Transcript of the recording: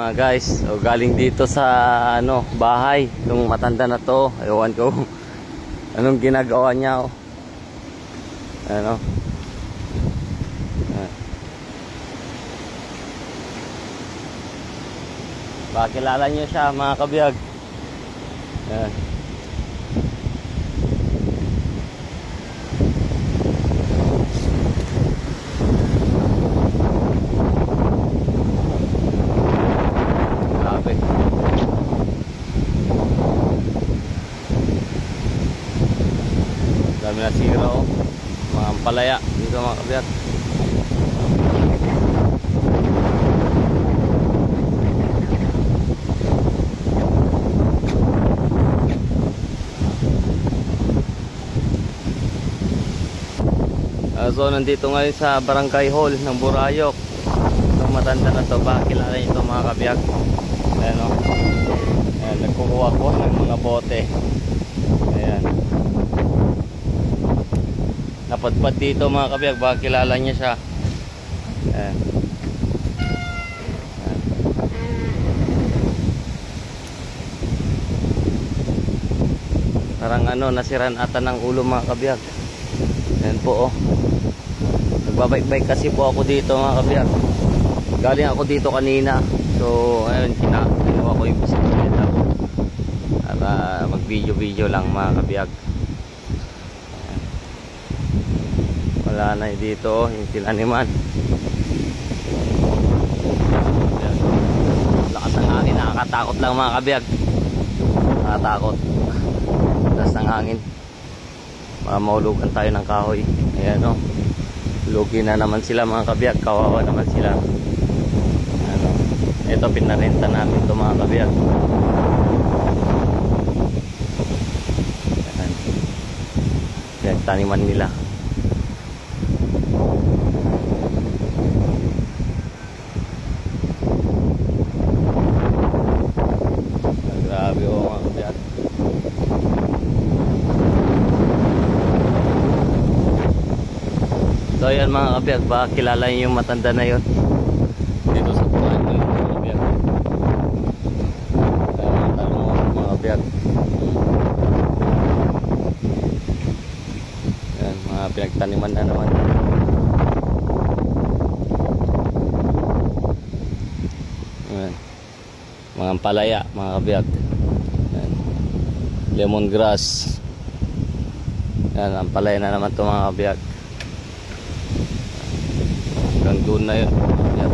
Mga guys, galing dito sa bahay nung matanda na to. Ewan ko anong ginagawa niya. Bakilala niyo siya mga kabiyag. Ayan. Dami na sira mga ampalaya dito mga kabiyat. So nandito ngayon sa barangay hall ng Burayok. Itong matanda na to, bakilala nyo ito mga kabiyag. Ayan o. Ayan, nagkukuha ko ng mga bote. Ayan. Napadpad dito mga kabiyag, bakilala niya siya. Ayan. Ayan. Parang nasiran ata ng ulo mga kabiyag. Ayan po nagbabike-bike kasi po ako dito mga kabiyag. Galing ako dito kanina. So ayun, kinuha ko yung bisikleta ko para mag video lang mga kabiyag. Wala na dito yung tinaniman. Lakas ng hangin, nakakatakot lang mga kabiyag. Nakakatakot lakas ng hangin. Mahulugan tayo ng kahoy. Ayan lugi na naman sila mga kabiyag. Kawawa naman sila. Ito pinarenta namin ito mga kabiyag. Ayan taniman nila. Grabe mga kabiyag. So ayan mga kabiyag, baka kilala niyo yung matanda na yon dito sa puan ko mga kabiyag. Mga kabiyag. Ayan, mga pinagtaniman na naman. Ayan. Mga ampalaya mga kabiyag. Ayan. Lemongrass. Ayan, ampalaya na naman ito mga kabiyag. Hanggang doon na yun. Yan.